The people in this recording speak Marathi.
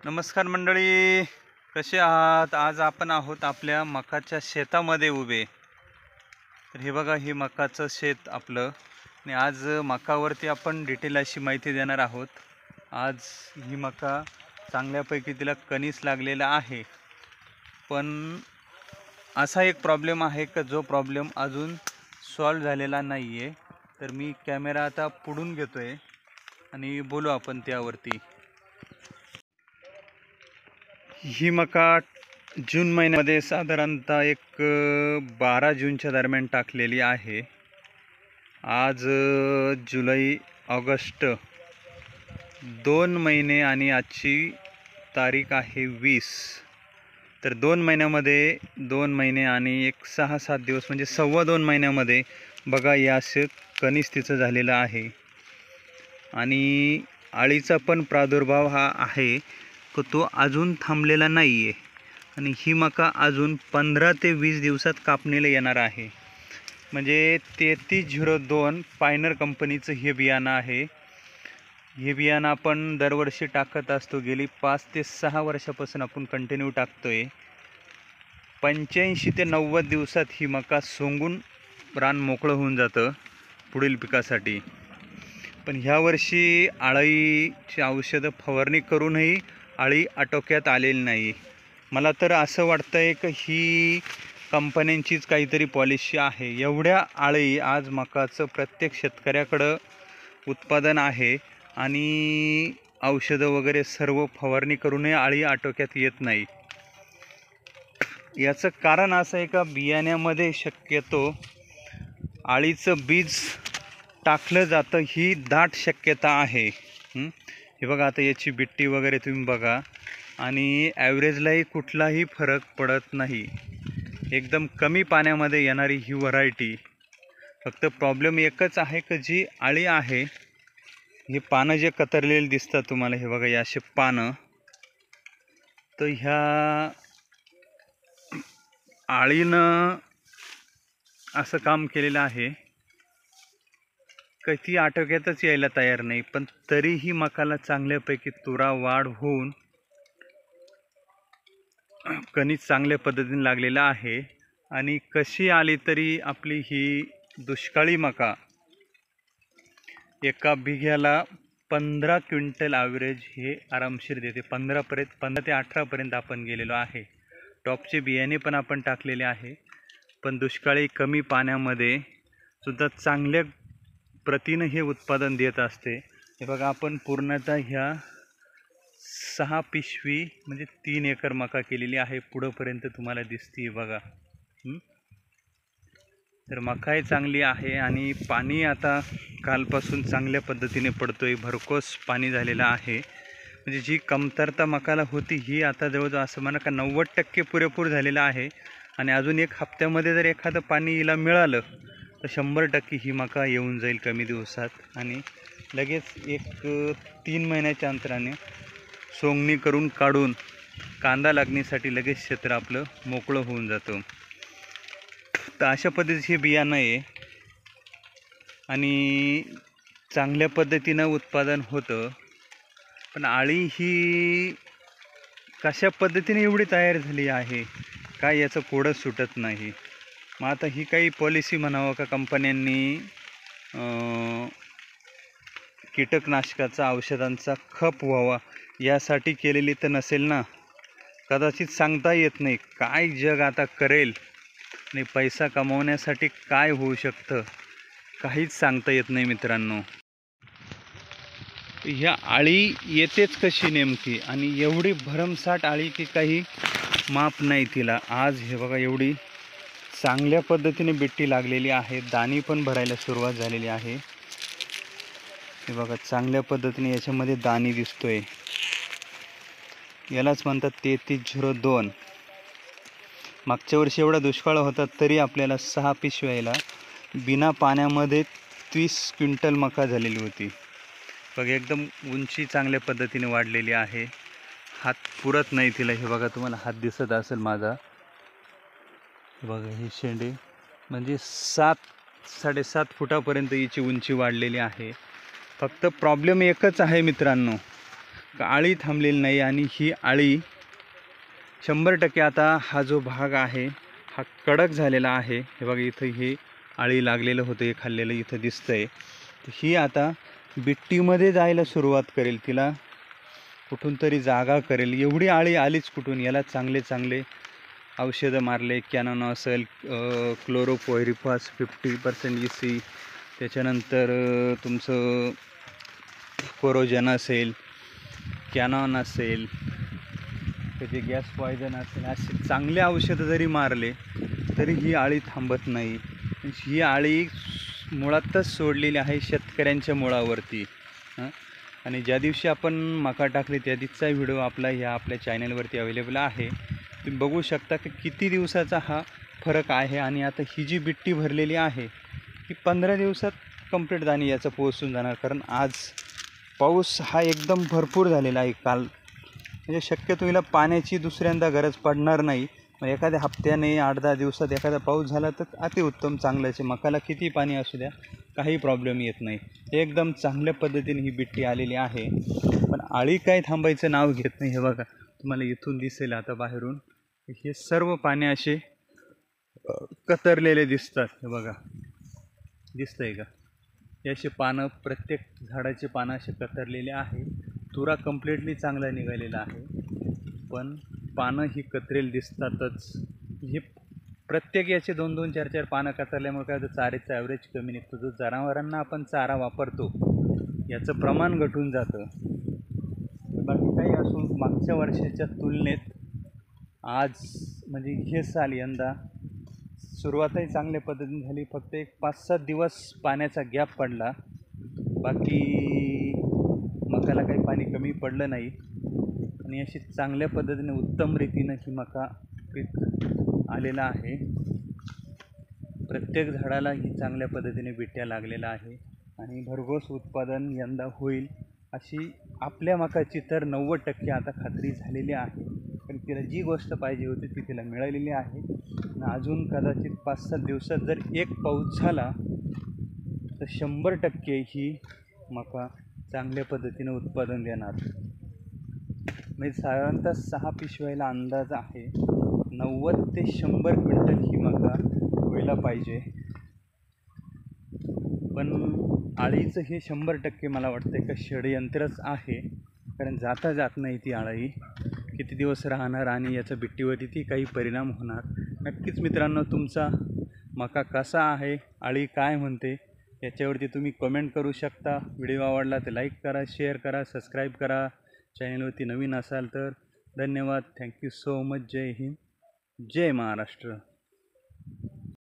नमस्कार मंडळी, कसे आहात? आज आपण आहोत आपल्या मकाच्या शेतामध्ये उभे. तर हे बघा, हे मकाचं शेत आपलं आणि आज मकावरती आपण डिटेल अशी माहिती देणार आहोत. आज ही मका चांगल्यापैकी तिला कणीस लागलेला आहे, पण असा एक प्रॉब्लेम आहे का जो प्रॉब्लेम अजून सॉल्व झालेला नाही आहे. तर मी कॅमेरा आता पुढून घेतोय आणि बोलू आपण त्यावरती. ही मका जून महिन्यामध्ये साधारणतः एक 12 जूनच्या दरम्यान टाकलेली आहे. आज जुलै ऑगस्ट 2 महिने आणि आजची तारीख आहे 20. तर 2 महिन्यामध्ये 2 महिने आणि एक 6-7 दिवस म्हणजे 2.25 महिन्यामध्ये बघा या असे कणीस तिचं झालेलं आहे. आणि अळीचा पण प्रादुर्भाव हा आहे, तो अजून थांबलेला नाही आहे. आणि ही मका अजून 15 ते 20 दिवसात कापणीला येणार आहे. म्हणजे 3302 पायनर कंपनीचं हे बियाणं आहे. हे बियाणं आपण दरवर्षी टाकत असतो. गेली 5 ते 6 वर्षापासून आपण कंटिन्यू टाकतोय. 85 ते 90 दिवसात ही मका सोंगून रान मोकळं होऊन जातं पुढील पिकासाठी. पण ह्या वर्षी अळीची औषधं फवारणी करूनही अळी आटोक्यात आलेली नाही. मला तर असं वाटतंय की ही कंपन्यांचीच काहीतरी पॉलिसी आहे. एवढ्या अळी आज मकाचं प्रत्येक शेतकऱ्याकडं उत्पादन आहे आणि औषधं वगैरे सर्व फवारणी करूनही अळी आटोक्यात येत नाही. याचं कारण असं आहे का बियाण्यामध्ये शक्यतो अळीचं बीज टाकलं जातं ही दाट शक्यता आहे. हे बघा, आता याची बिट्टी वगैरे तुम्ही बघा आणि ॲव्हरेजलाही कुठलाही फरक पडत नाही. एकदम कमी पाण्यामध्ये येणारी ही व्हरायटी. फक्त प्रॉब्लेम एकच आहे की जी अळी आहे, हे पानं जे कतरलेले दिसतात तुम्हाला, हे बघा या असे पानं, तर ह्या अळीनं असं काम केलेलं आहे की ती आटोक्यातच यायला तयार नाही. पण तरीही मकाला चांगल्यापैकी तुरा वाढ होऊन कणीस चांगल्या पद्धतीने लागलेला आहे. आणि कशी आली तरी आपली ही दुष्काळी मका एका बिघ्याला 15 क्विंटल ॲव्हरेज हे आरामशीर देते. 15 ते 18पर्यंत आपण गेलेलो आहे. टॉपचे बियाणे पण आपण टाकलेले आहे. पण दुष्काळी कमी पाण्यामध्ये सुद्धा चांगल्या प्रतीनं हे उत्पादन देत असते. हे बघा, आपण पूर्णतः ह्या 6 पिशवी म्हणजे 3 एकर मका केलेली आहे. पुढंपर्यंत तुम्हाला दिसते बघा. तर मकाही चांगली आहे आणि पाणी आता कालपासून चांगल्या पद्धतीने पडतोय. भरघोस पाणी झालेलं आहे. म्हणजे जी कमतरता मकाला होती ही आता जवळजवळ असं म्हणा का 90% पुरेपूर झालेलं आहे. आणि अजून 1 हप्त्यामध्ये जर एखादं पाणी हिला मिळालं तर 100% ही मका येऊन जाईल कमी दिवसात. आणि लगेच एक 3 महिन्याच्या अंतराने सोंगणी करून काढून कांदा लागणीसाठी लगेच क्षेत्र आपलं मोकळं होऊन जातं. तर अशा पद्धतीचे हे बियाणं आहे आणि चांगल्या पद्धतीनं उत्पादन होतं. पण अळी ही कशा पद्धतीने एवढी तयार झाली आहे काय याचं कोडच सुटत नाही. मग आता ही काही पॉलिसी म्हणावं का कंपन्यांनी कीटकनाशकाचा औषधांचा खप व्हावा यासाठी केलेली तर नसेल ना. कदाचित सांगता येत नाही काय जग आता करेल आणि पैसा कमवण्यासाठी काय होऊ शकतं काहीच सांगता येत नाही मित्रांनो. ह्या अळी येतेच कशी नेमकी आणि एवढी भरमसाठ अळी की काही माप नाही तिला. आज हे बघा एवढी चांगल्या पद्धतीने बिट्टी लागलेली आहे. दाणी पण भरायला सुरुवात झालेली आहे. हे बघा चांगल्या पद्धतीने याच्यामध्ये दाणी दिसतोय. यालाच म्हणतात 3302. मागच्या वर्षी एवढा दुष्काळ होता तरी आपल्याला 6 पिशव्याला बिना पाण्यामध्ये 30 क्विंटल मका झालेली होती. बघा एकदम उंची चांगल्या पद्धतीने वाढलेली आहे. हात पुरत नाही तिला. हे बघा तुम्हाला हात दिसत असेल माझा. बघा ही शेंडे म्हणजे 7-7.5 फुटापर्यंत हिची उंची वाढलेली आहे. फक्त प्रॉब्लेम एकच आहे मित्रांनो, आळी थांबलेली नाही आणि ही आळी 100% आता हा जो भाग आहे हा कडक झालेला आहे. हे बघा इथं हे आळी लागलेलं होतं, हे खाल्लेलं इथं दिसतंय. ही आता बिट्टीमध्ये जायला सुरुवात करेल, तिला कुठून तरी जागा करेल. एवढी आळी आलीच कुठून? याला चांगले चांगले औषधं मारले, कॅनॉन असेल, क्लोरोपोयरिफॉस 50% EC, त्याच्यानंतर तुमचं कोरोजन असेल, कॅनॉन असेल, त्याचे गॅस पॉयझन असेल, असे चांगले औषधं जरी मारले तरी ही आळी थांबत नाही. ही आळी मुळातच सोडलेली आहे शेतकऱ्यांच्या मुळावरती. आणि ज्या दिवशी आपण मका टाकली त्या दिवसाचा व्हिडिओ आपल्या चॅनलवरती अवेलेबल आहे. तुम्ही बघू शकता की किती दिवसाचा हा फरक आहे. आणि आता ही जी बिट्टी भरलेली आहे ही 15 दिवसात कंप्लीट दाणे याचं पोहोचून जाणार. कारण आज पाऊस हा एकदम भरपूर झालेला आहे काल. म्हणजे शक्यतो हिला पाण्याची दुसऱ्यांदा गरज पडणार नाही. मग एखाद्या हप्त्याने 8-10 दिवसात एखादा पाऊस झाला तर अतिउत्तम, चांगलंच आहे. मकाला किती पाणी असू द्या, काही प्रॉब्लेम येत नाही. एकदम चांगल्या पद्धतीने ही बिट्टी आलेली आहे. पण आळी काय थांबायचं नाव घेत नाही. हे बघा तुम्हाला इथून दिसेल आता बाहेरून हे सर्व पाने असे कतरलेले दिसतात. हे बघा दिसतंय का? हे असे पानं, प्रत्येक झाडाचे पानं असे कतरलेले आहे. तुरा कम्प्लिटली चांगला निघालेला आहे, पण पानं ही कतरेल दिसतातच. हे प्रत्येक याचे 2-2, 4-4 पानं कतरल्यामुळे काय होतं, चाऱ्याचं ॲव्हरेज कमी निघतो. जो जनावरांना आपण चारा वापरतो याचं प्रमाण घटून जातं. बाकी काही असून मागच्या वर्षाच्या तुलनेत आज म्हणजे हे साल यंदा सुरुवातही चांगल्या पद्धतीने झाली. फक्त एक 5-7 दिवस पाण्याचा गॅप पडला, बाकी मकाला काही पाणी कमी पडलं नाही. आणि अशी चांगल्या पद्धतीने उत्तम रीतीनं ही मका पीक आलेला आहे. प्रत्येक झाडाला ही चांगल्या पद्धतीने बिट्ट्या लागलेला आहे आणि भरघोस उत्पादन यंदा होईल अशी आपल्या मकाची तर 90% आता खात्री झालेली आहे. पण तिला जी गोष्ट पाहिजे होती ती तिला मिळालेली आहे. आणि अजून कदाचित 5-7 दिवसात जर एक पाऊस झाला तर 100% ही मका चांगल्या पद्धतीने उत्पादन देणार. म्हणजे साधारणतः 6 पिशव्याला अंदाज आहे 90 ते 100 क्विंटल ही मका व्हायला पाहिजे. पण आळीचं हे 100% मला वाटतं का षडयंत्रच आहे. कारण जाता जात नाही ती आळी, किती दिवस राहणार आणि याचा बिट्टीवरती ती काही परिणाम होणार. नक्कीच मित्रांनो, तुमचा मका कसा आहे, आळी काय म्हणते याच्यावरती तुम्ही कमेंट करू शकता. व्हिडिओ आवडला तर लाईक करा, शेअर करा, सबस्क्राईब करा. चॅनलवरती नवीन असाल तर धन्यवाद. Thank you so much. जय हिंद, जय महाराष्ट्र.